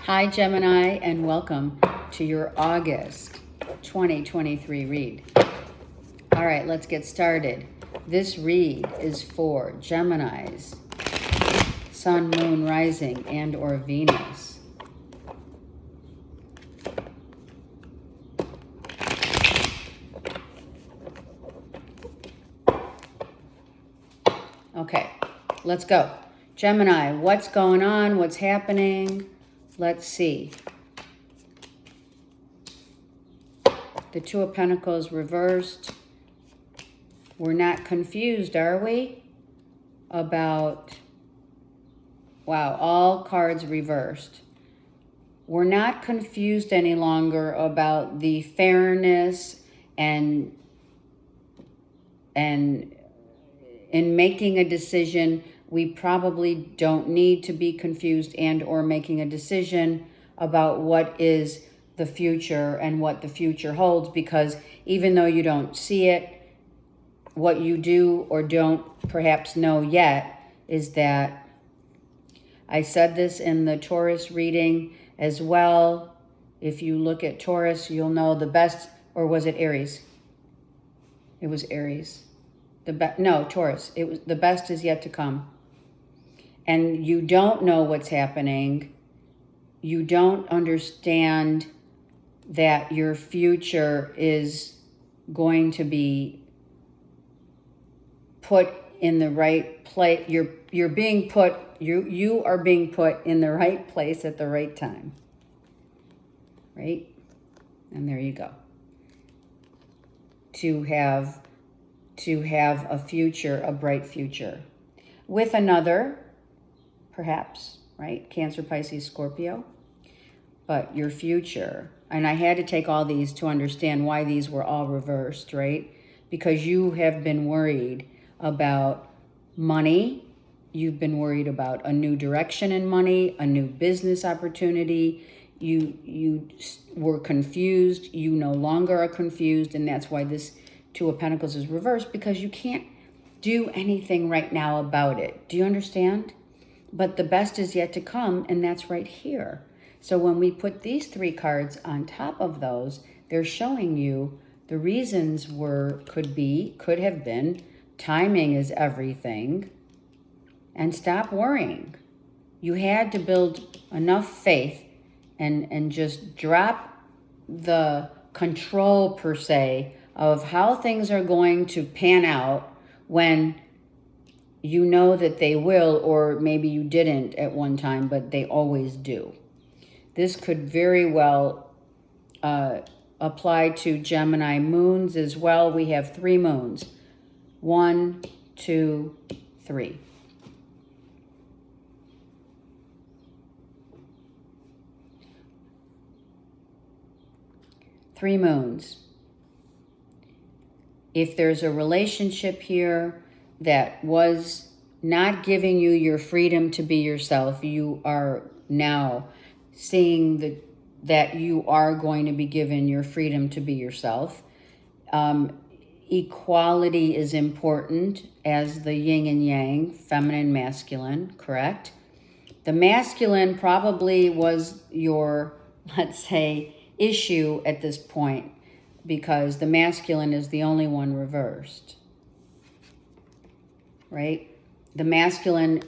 Hi, Gemini, and welcome to your August 2023 read. All right, let's get started. This read is for Gemini's Sun, Moon, Rising, and or Venus. Okay, let's go. Gemini, what's going on? What's happening? Let's see. The Two of Pentacles reversed. We're not confused, are we? About, wow, all cards reversed. We're not confused any longer about the fairness and in making a decision. We probably don't need to be confused and or making a decision about what is the future and what the future holds, because even though you don't see it, what you do or don't perhaps know yet is that, I said this in the Taurus reading as well. If you look at Taurus, you'll know the best, or was it Aries? It was Aries. Taurus. It was the best is yet to come. And you don't know what's happening. You don't understand that your future is going to be put in the right place. You are being put in the right place at the right time. Right? And there you go. To have a future, a bright future. With another, perhaps, right? Cancer, Pisces, Scorpio. But your future. And I had to take all these to understand why these were all reversed, right? Because you have been worried about money. You've been worried about a new direction in money, a new business opportunity. You were confused. You no longer are confused. And that's why this Two of Pentacles is reversed, because you can't do anything right now about it. Do you understand? But the best is yet to come, and that's right here. So when we put these three cards on top of those, they're showing you the reasons could have been, timing is everything, and stop worrying. You had to build enough faith and just drop the control, per se, of how things are going to pan out when you know that they will, or maybe you didn't at one time, but they always do. This could very well apply to Gemini moons as well. We have 3 moons. 1, 2, 3. Three moons. If there's a relationship here that was not giving you your freedom to be yourself, you are now seeing that you are going to be given your freedom to be yourself. Equality is important as the yin and yang, feminine, masculine, correct? The masculine probably was your, let's say, issue at this point, because the masculine is the only one reversed, right? The masculine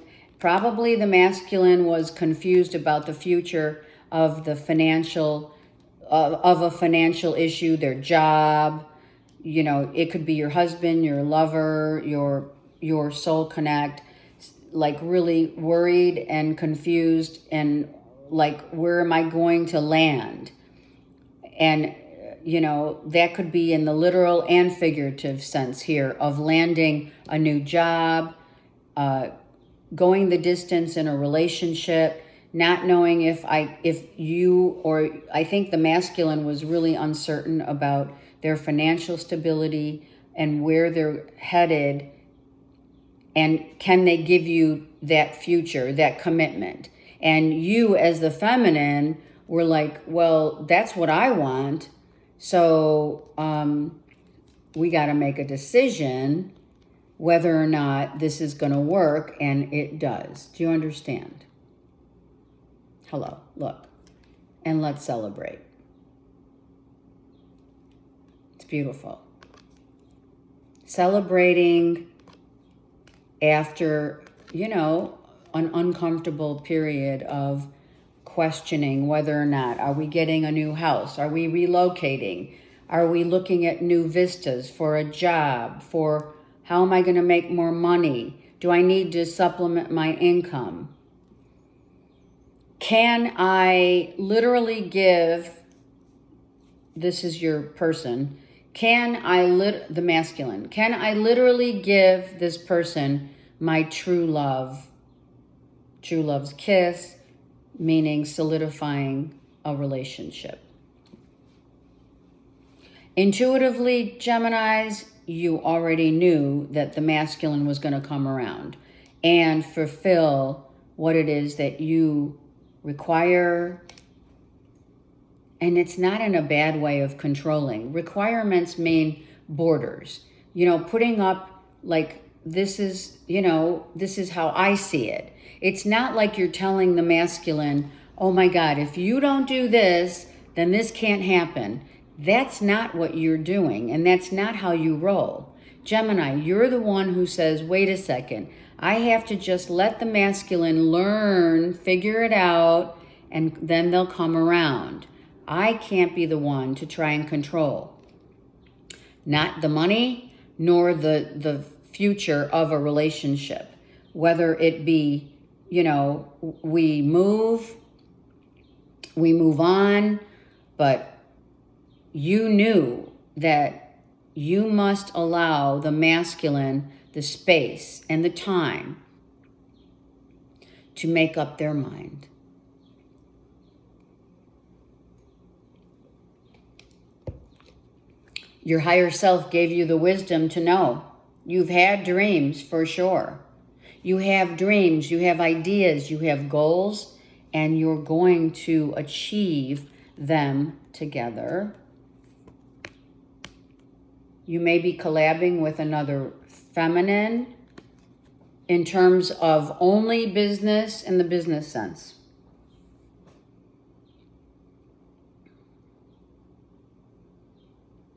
was confused about the future of the financial, of a financial issue, their job. You know, it could be your husband, your lover, your soul connect, like really worried and confused and like, where am I going to land? And, you know, that could be in the literal and figurative sense here of landing a new job, going the distance in a relationship, not knowing I think the masculine was really uncertain about their financial stability and where they're headed, and can they give you that future, that commitment? And you as the feminine were like, well, that's what I want. So we got to make a decision whether or not this is going to work, and it does. Do you understand? Hello, look. and let's celebrate. It's beautiful. Celebrating after, an uncomfortable period of questioning whether or not, are we getting a new house? Are we relocating? Are we looking at new vistas for a job? For how am I going to make more money? Do I need to supplement my income? Can I literally give, this is your person, the masculine, can I literally give this person my true love? True love's kiss, meaning solidifying a relationship. Intuitively, Geminis, you already knew that the masculine was going to come around and fulfill what it is that you require. And it's not in a bad way of controlling. Requirements mean borders. Putting up like, this is how I see it. It's not like you're telling the masculine, oh my God, if you don't do this, then this can't happen. That's not what you're doing, and that's not how you roll. Gemini, you're the one who says, wait a second, I have to just let the masculine learn, figure it out, and then they'll come around. I can't be the one to try and control. Not the money, nor the future of a relationship. Whether it be, we move on, but you knew that you must allow the masculine the space and the time to make up their mind. Your higher self gave you the wisdom to know. You've had dreams for sure. You have dreams, you have ideas, you have goals, and you're going to achieve them together. You may be collabing with another feminine in terms of only business in the business sense.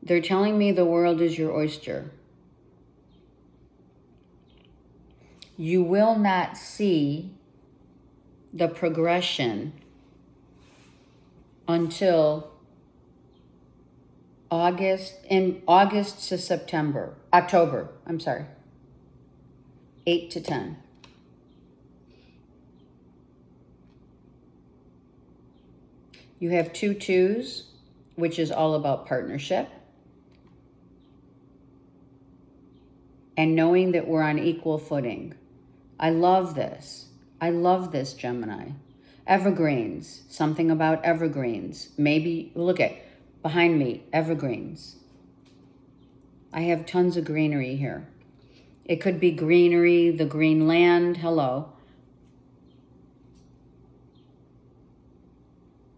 They're telling me the world is your oyster. You will not see the progression until August to September, October, 8 to 10. You have 2 twos, which is all about partnership. And knowing that we're on equal footing. I love this. I love this, Gemini. Evergreens, something about evergreens. Maybe, look at behind me, evergreens. I have tons of greenery here. It could be greenery, the green land, hello.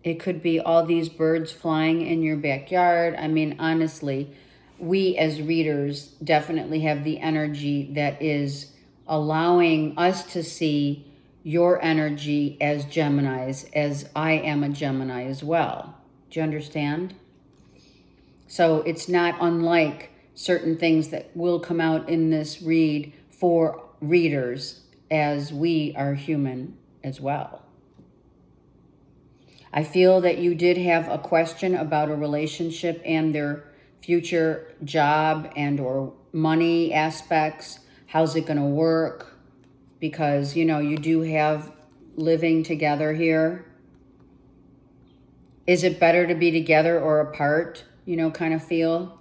It could be all these birds flying in your backyard. I mean, honestly, we as readers definitely have the energy that is allowing us to see your energy as Geminis, as I am a Gemini as well. Do you understand? So it's not unlike certain things that will come out in this read for readers, as we are human as well. I feel that you did have a question about a relationship and their future job and or money aspects. How's it going to work? Because, you do have living together here. Is it better to be together or apart? Kind of feel.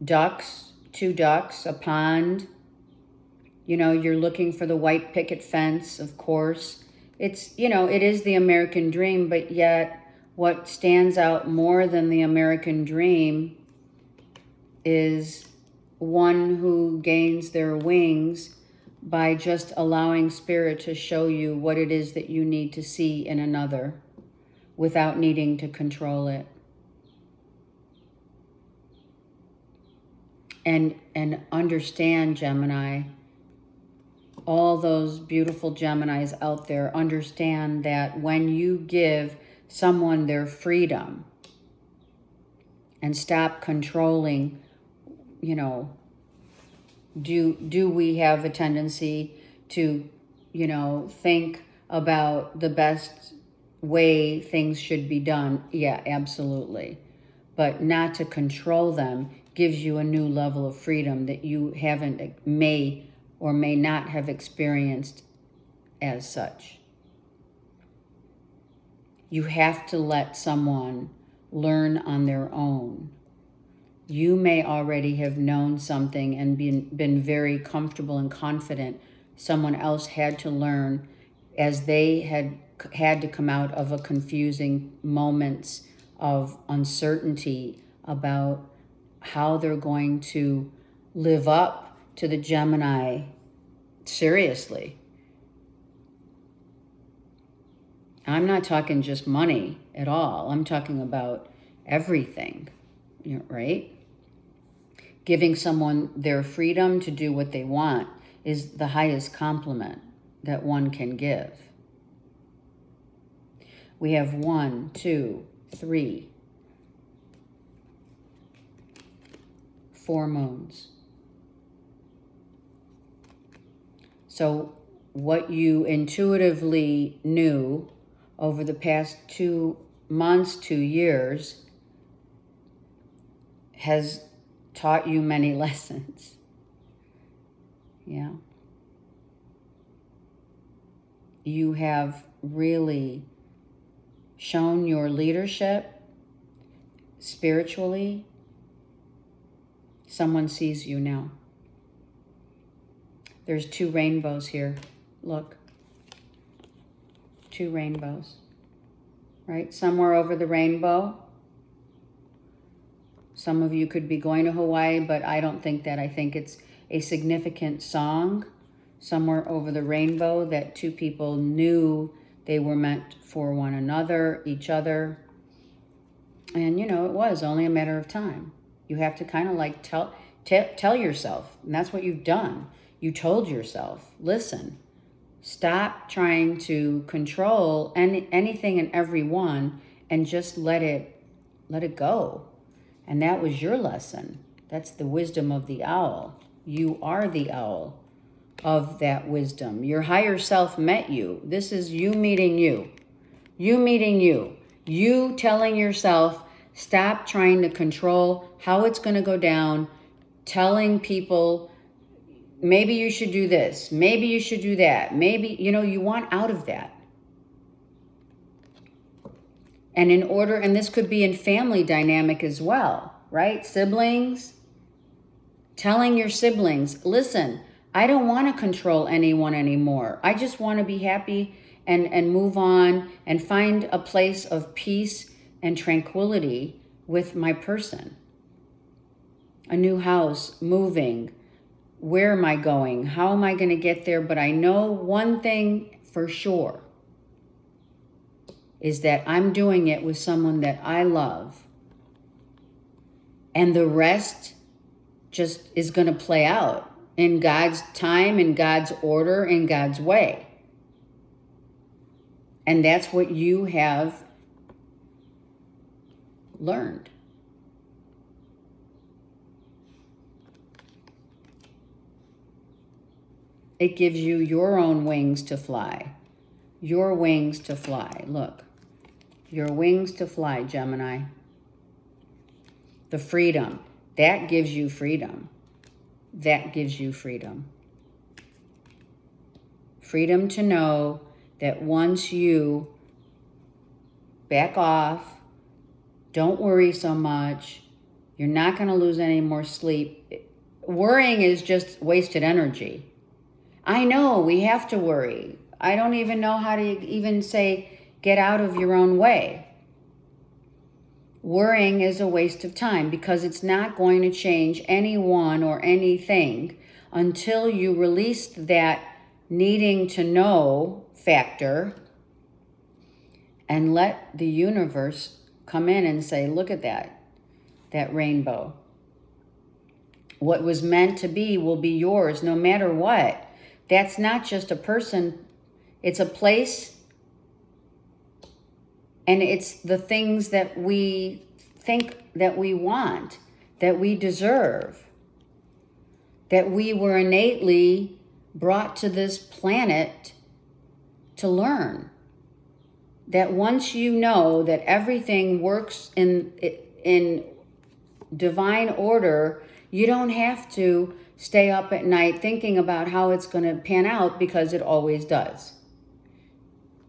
Ducks, 2 ducks, a pond. You're looking for the white picket fence, of course. It's, it is the American dream, but yet what stands out more than the American dream is one who gains their wings by just allowing spirit to show you what it is that you need to see in another without needing to control it. And understand, Gemini, all those beautiful Geminis out there understand that when you give someone their freedom and stop controlling, you know, do we have a tendency to, you know, think about the best way things should be done? Yeah, absolutely. But not to control them gives you a new level of freedom that you may or may not have experienced as such. You have to let someone learn on their own. You may already have known something and been very comfortable and confident. Someone else had to learn as they had to come out of a confusing moments of uncertainty about how they're going to live up to the Gemini seriously. I'm not talking just money at all. I'm talking about everything, right? Giving someone their freedom to do what they want is the highest compliment that one can give. We have 1, 2, 3, 4 moons. So what you intuitively knew over the past 2 months, 2 years, has taught you many lessons. Yeah. You have really shown your leadership spiritually. Someone sees you now. There's 2 rainbows here. Look. 2 rainbows. Right? Somewhere over the rainbow. Some of you could be going to Hawaii, but I don't think that. I think it's a significant song somewhere over the rainbow that 2 people knew they were meant for one another, each other. And, you know, it was only a matter of time. You have to kind of like tell yourself, and that's what you've done. You told yourself, listen, stop trying to control anything and everyone and just let it go. And that was your lesson. That's the wisdom of the owl. You are the owl of that wisdom. Your higher self met you. This is you meeting you. You meeting you. You telling yourself, stop trying to control how it's going to go down, telling people, maybe you should do this, maybe you should do that, maybe, you know, you want out of that. And and this could be in family dynamic as well, right? Siblings, telling your siblings, listen, I don't want to control anyone anymore. I just want to be happy and move on and find a place of peace and tranquility with my person. A new house, moving. Where am I going? How am I going to get there? But I know one thing for sure is that I'm doing it with someone that I love. And the rest just is going to play out in God's time, in God's order, in God's way. And that's what you have learned. It gives you your own wings to fly. Your wings to fly. Look. Your wings to fly, Gemini. The freedom. That gives you freedom. That gives you freedom. Freedom to know that once you back off, don't worry so much, you're not going to lose any more sleep. Worrying is just wasted energy. I know we have to worry. I don't even know how to even say, get out of your own way. Worrying is a waste of time because it's not going to change anyone or anything until you release that needing to know factor and let the universe come in and say, look at that rainbow. What was meant to be will be yours no matter what. That's not just a person, it's a place, and it's the things that we think that we want, that we deserve, that we were innately brought to this planet to learn. That once you know that everything works in divine order, you don't have to stay up at night thinking about how it's going to pan out, because it always does.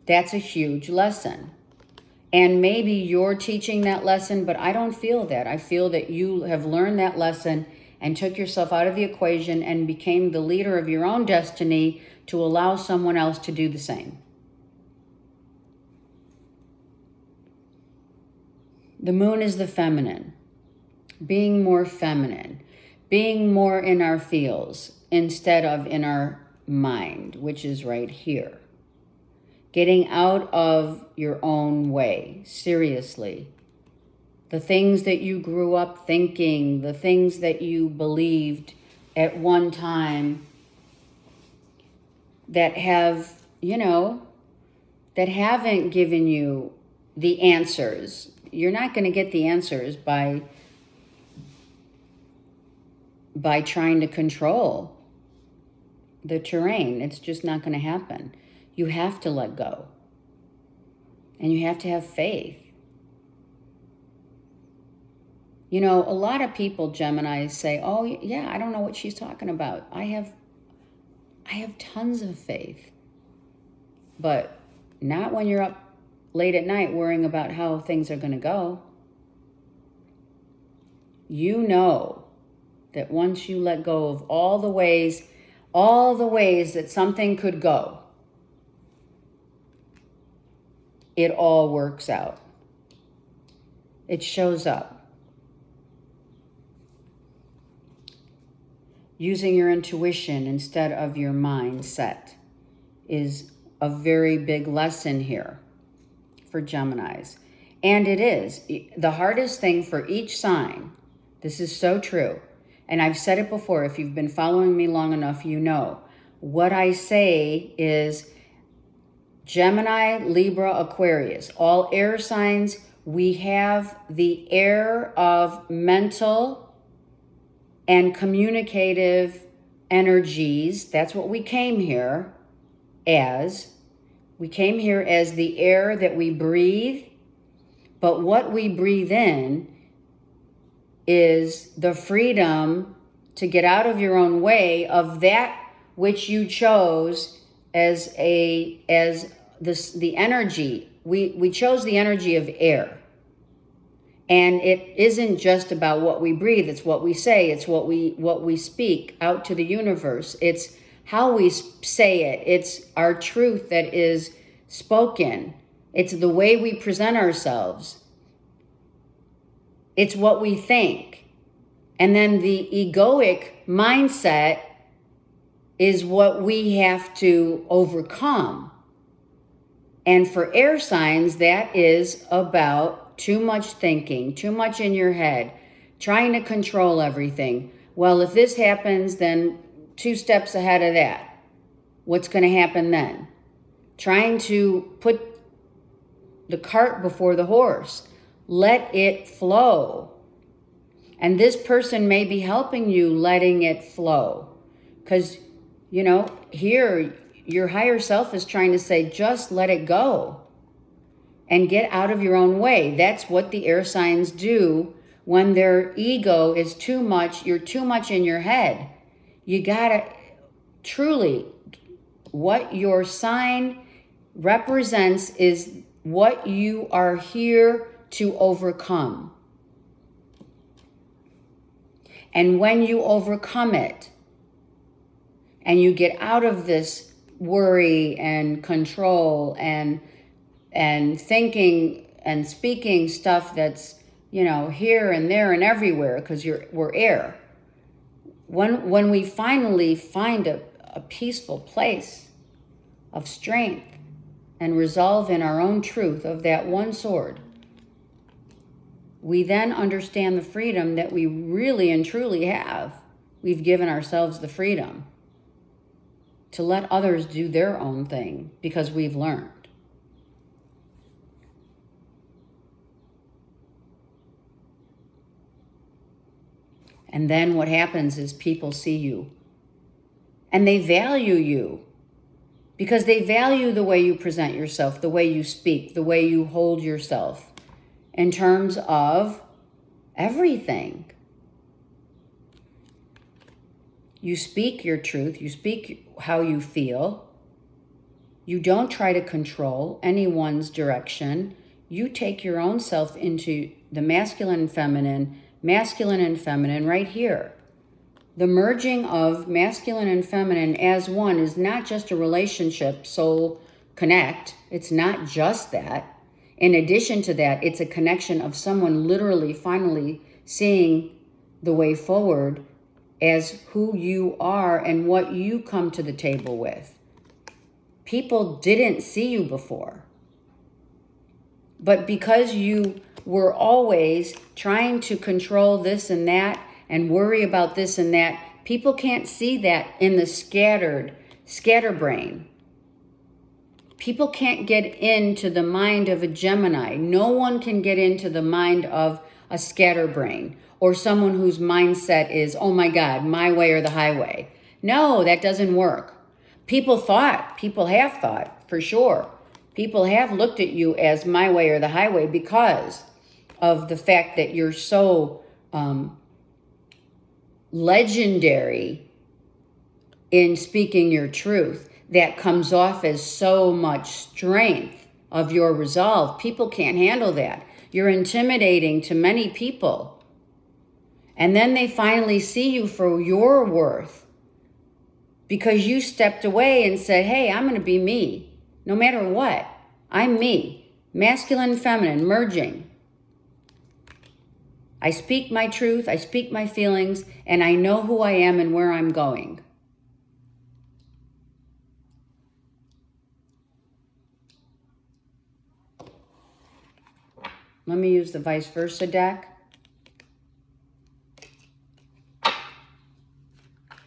That's a huge lesson. And maybe you're teaching that lesson, but I don't feel that. I feel that you have learned that lesson and took yourself out of the equation and became the leader of your own destiny to allow someone else to do the same. The moon is the feminine. Being more feminine. Being more in our feels instead of in our mind, which is right here. Getting out of your own way, seriously. The things that you grew up thinking, the things that you believed at one time that have, that haven't given you the answers. You're not going to get the answers by trying to control the terrain. It's just not going to happen. You have to let go. And you have to have faith. A lot of people, Gemini, say, oh, yeah, I don't know what she's talking about. I have tons of faith. But not when you're up late at night worrying about how things are going to go. You know that once you let go of all the ways that something could go, it all works out. It shows up. Using your intuition instead of your mindset is a very big lesson here for Geminis. And it is. The hardest thing for each sign, this is so true, and I've said it before, if you've been following me long enough, you know. What I say is Gemini, Libra, Aquarius, all air signs, we have the air of mental and communicative energies. That's what we came here as. We came here as the air that we breathe, but what we breathe in is the freedom to get out of your own way of that which you chose as the energy. We chose the energy of air. And it isn't just about what we breathe, it's what we say, it's what we speak out to the universe. It's how we say it. It's our truth that is spoken. It's the way we present ourselves. It's what we think. And then the egoic mindset is what we have to overcome. And for air signs, that is about too much thinking, too much in your head, trying to control everything. Well, if this happens, then 2 steps ahead of that. What's going to happen then? Trying to put the cart before the horse. Let it flow. And this person may be helping you letting it flow. Because, here your higher self is trying to say, just let it go. And get out of your own way. That's what the air signs do when their ego is too much. You're too much in your head. You gotta truly, what your sign represents is what you are here to overcome. And when you overcome it, and you get out of this worry and control and thinking and speaking stuff that's, here and there and everywhere, because we're air. When we finally find a peaceful place of strength and resolve in our own truth of that one sword, we then understand the freedom that we really and truly have. We've given ourselves the freedom. to let others do their own thing because we've learned. And then what happens is people see you and they value you because they value the way you present yourself, the way you speak, the way you hold yourself in terms of everything. You speak your truth. You speak how you feel. You don't try to control anyone's direction. You take your own self into the masculine and feminine right here. The merging of masculine and feminine as one is not just a relationship, soul connect. It's not just that. In addition to that, it's a connection of someone literally finally seeing the way forward as who you are and what you come to the table with. People didn't see you before. But because you were always trying to control this and that and worry about this and that, people can't see that in the scatterbrain. People can't get into the mind of a Gemini. No one can get into the mind of a scatterbrain or someone whose mindset is, oh my God, my way or the highway. No, that doesn't work. People have thought, for sure. People have looked at you as my way or the highway because of the fact that you're so legendary in speaking your truth. That comes off as so much strength of your resolve. People can't handle that. You're intimidating to many people. And then they finally see you for your worth because you stepped away and said, hey, I'm going to be me. No matter what, I'm me. Masculine and feminine, merging. I speak my truth, I speak my feelings, and I know who I am and where I'm going. Let me use the vice versa deck.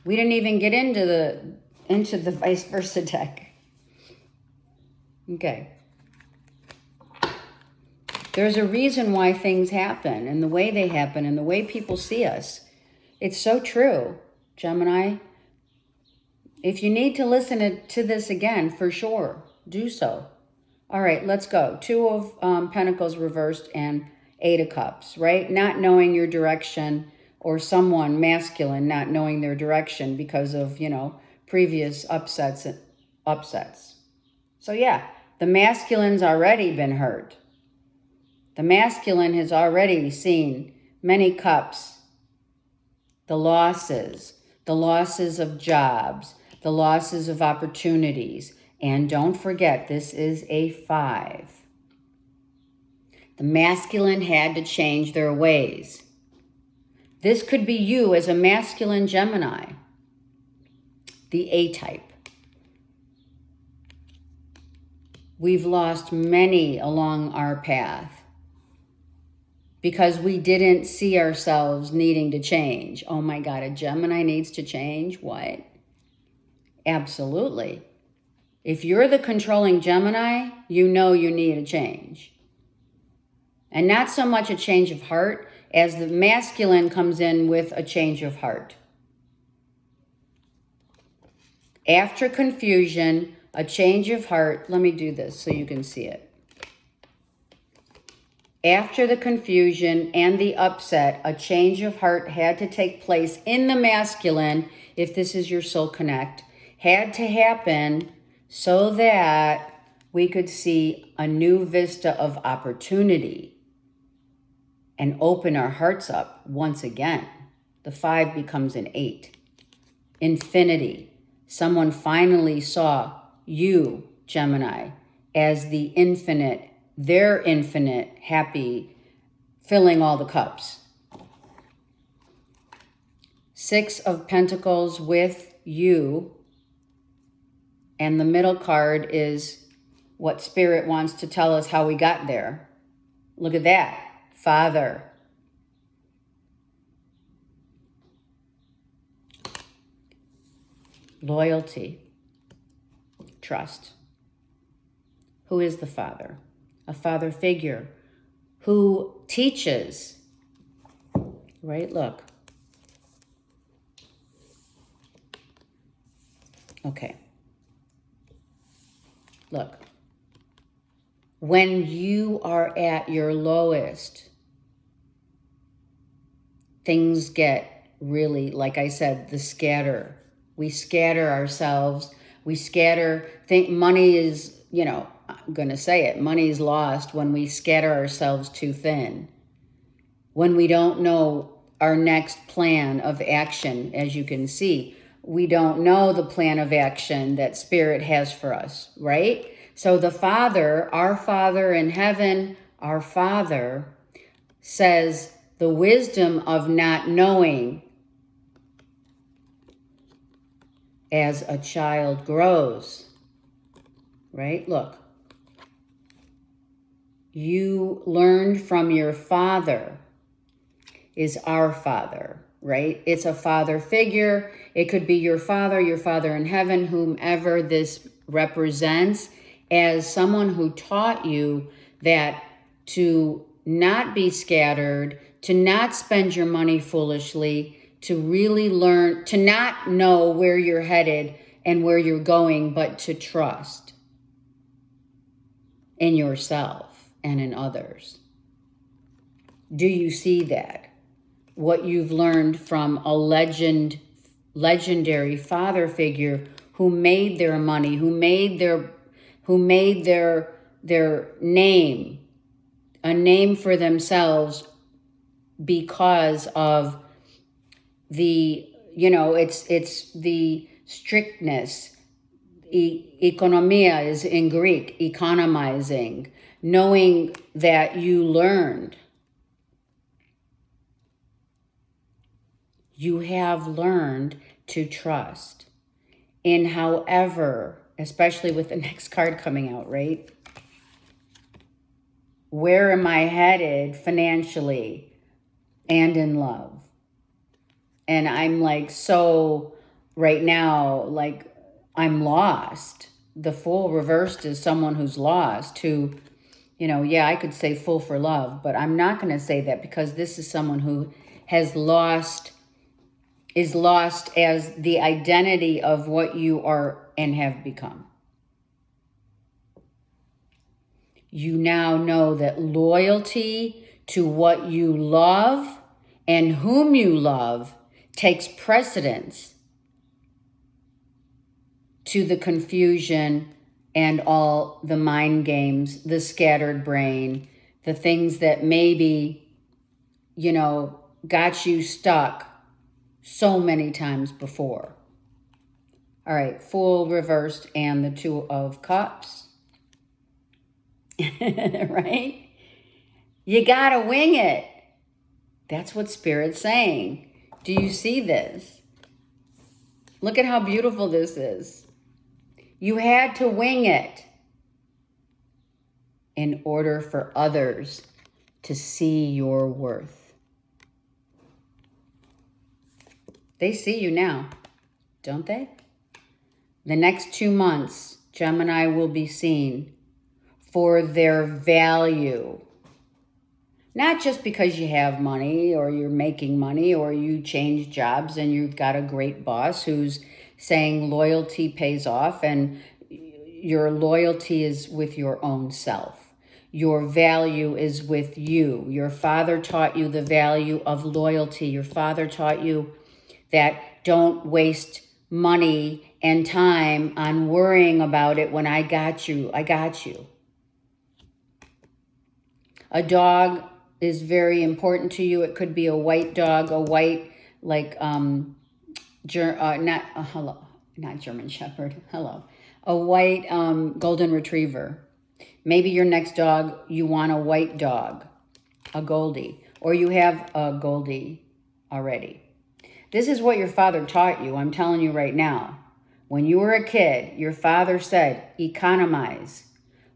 We didn't even get into the vice versa deck. Okay. There's a reason why things happen and the way they happen and the way people see us. It's so true, Gemini. If you need to listen to this again, for sure, do so. All right, let's go. Two of Pentacles reversed and Eight of Cups, right? Not knowing your direction, or someone masculine not knowing their direction because of, previous upsets. So yeah, the masculine's already been hurt. The masculine has already seen many cups, the losses of jobs, the losses of opportunities. And don't forget, this is a 5. The masculine had to change their ways. This could be you as a masculine Gemini, the A-type. We've lost many along our path because we didn't see ourselves needing to change. Oh my God, a Gemini needs to change? What? Absolutely. If you're the controlling Gemini, you know you need a change. And not so much a change of heart as the masculine comes in with a change of heart. After confusion, a change of heart. Let me do this so you can see it. After the confusion and the upset, a change of heart had to take place in the masculine, if this is your soul connect, had to happen so that we could see a new vista of opportunity and open our hearts up once again. The 5 becomes an 8. Infinity. Someone finally saw you, Gemini, as the infinite, their infinite, happy, filling all the cups. 6 of Pentacles with you. And the middle card is what Spirit wants to tell us how we got there. Look at that. Father. Loyalty. trust. Who is the Father? A father figure who teaches, right? Look. Okay. Look. When you are at your lowest, things get really, like I said, the scatter. We scatter ourselves. We scatter. Think money is, I'm going to say it. Money is lost when we scatter ourselves too thin. When we don't know our next plan of action, as you can see, we don't know the plan of action that Spirit has for us, right? So the Father, our Father in heaven, our Father, says the wisdom of not knowing as a child grows, right? Look, you learned from your Father is our Father, right? It's a father figure. It could be your Father in heaven, whomever this represents, as someone who taught you that to not be scattered, to not spend your money foolishly, to really learn, to not know where you're headed and where you're going, but to trust in yourself and in others. Do you see that? What you've learned from a legendary father figure who made their money, who made their name, a name for themselves because of the, it's the strictness. Economia is in Greek, economizing, knowing that you learned. You have learned to trust in however, especially with the next card coming out, right? Where am I headed financially and in love? And I'm like, so right now, like I'm lost. The Fool reversed is someone who's lost, who, I could say fool for love, but I'm not going to say that because this is someone who has is lost as the identity of what you are and have become. You now know that loyalty to what you love and whom you love takes precedence to the confusion and all the mind games, the scattered brain, the things that maybe, got you stuck so many times before. All right, Fool reversed and the Two of Cups. Right? You gotta wing it. That's what Spirit's saying. Do you see this? Look at how beautiful this is. You had to wing it in order for others to see your worth. They see you now, don't they? The next 2 months, Gemini will be seen for their value. Not just because you have money or you're making money or you change jobs and you've got a great boss who's saying loyalty pays off, and your loyalty is with your own self. Your value is with you. Your father taught you the value of loyalty. Your father taught you that don't waste money and time on worrying about it when I got you. I got you. A dog is very important to you. It could be a white dog, a white, like, not German Shepherd. Hello. A white golden retriever. Maybe your next dog, you want a white dog, a Goldie, or you have a Goldie already. This is what your father taught you. I'm telling you right now. When you were a kid, your father said, economize.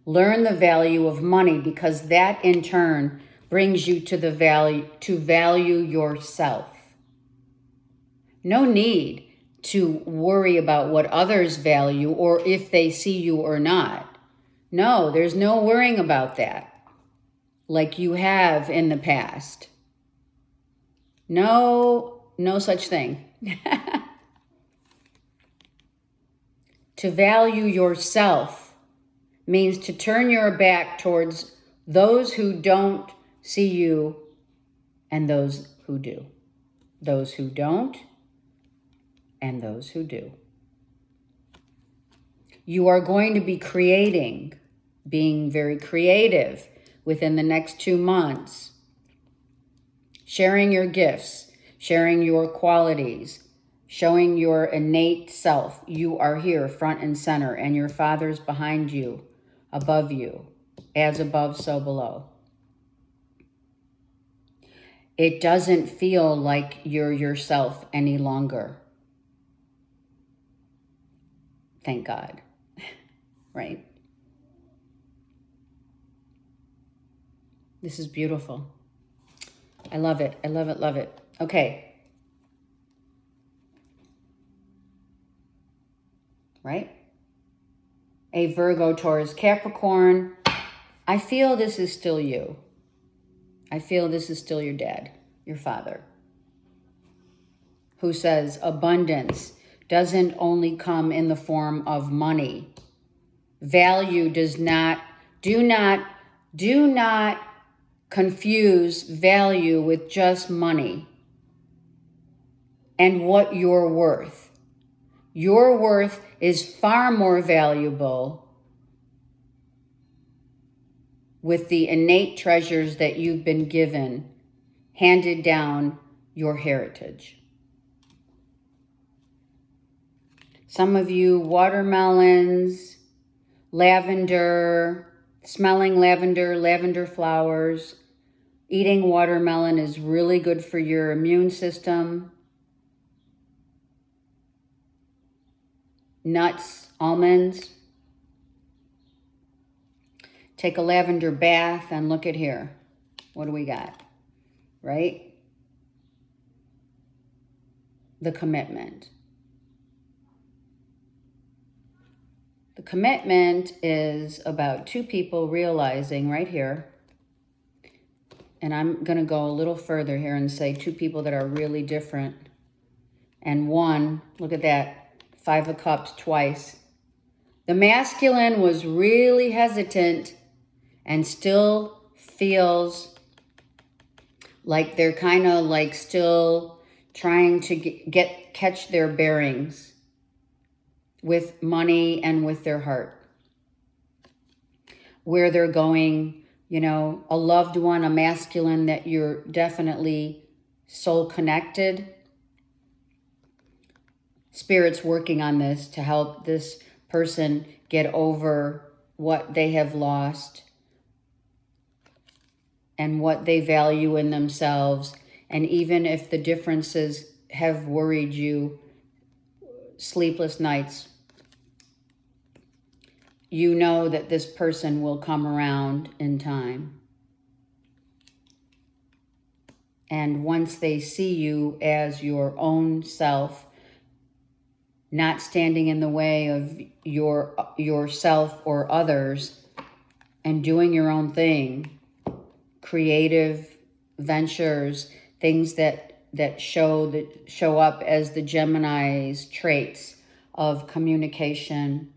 Learn the value of money, because that in turn brings you to value yourself. No need to worry about what others value or if they see you or not. No, there's no worrying about that like you have in the past. No such thing. To value yourself means to turn your back towards those who don't see you and those who do. Those who don't and those who do. You are going to be being very creative within the next 2 months. Sharing your gifts, sharing your qualities, showing your innate self. You are here front and center, and your Father's behind you, above you, as above, so below. It doesn't feel like you're yourself any longer. Thank God, right? This is beautiful. I love it. I love it, love it. Okay. Right? A Virgo, Taurus, Capricorn. I feel this is still you. I feel this is still your dad, your father, who says abundance doesn't only come in the form of money. Value do not confuse value with just money and what you're worth. Your worth is far more valuable with the innate treasures that you've been given, handed down, your heritage. Some of you, watermelons, lavender, smelling lavender, lavender flowers. Eating watermelon is really good for your immune system. Nuts, almonds. Take a lavender bath and look at here. What do we got? Right? The commitment. The commitment is about two people realizing right here, and I'm going to go a little further here and say two people that are really different. And one, look at that, 5 of Cups twice. The masculine was really hesitant and still feels like they're kind of like still trying to catch their bearings with money and with their heart. Where they're going, you know, a loved one, a masculine that you're definitely soul connected. Spirit's working on this to help this person get over what they have lost and what they value in themselves. And even if the differences have worried you, sleepless nights, you know that this person will come around in time. And once they see you as your own self, not standing in the way of yourself or others, and doing your own thing, creative ventures, things that show up as the Gemini's traits of communication,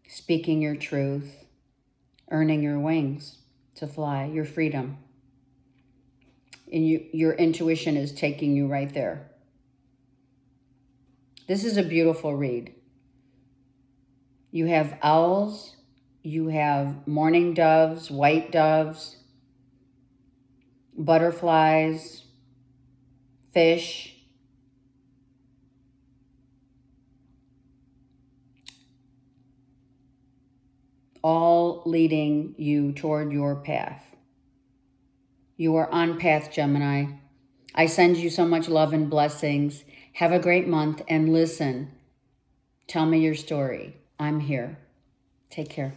speaking your truth, earning your wings to fly, your freedom. And your intuition is taking you right there. This is a beautiful read. You have owls, you have mourning doves, white doves, butterflies, fish, all leading you toward your path. You are on path, Gemini. I send you so much love and blessings. Have a great month and listen. Tell me your story. I'm here. Take care.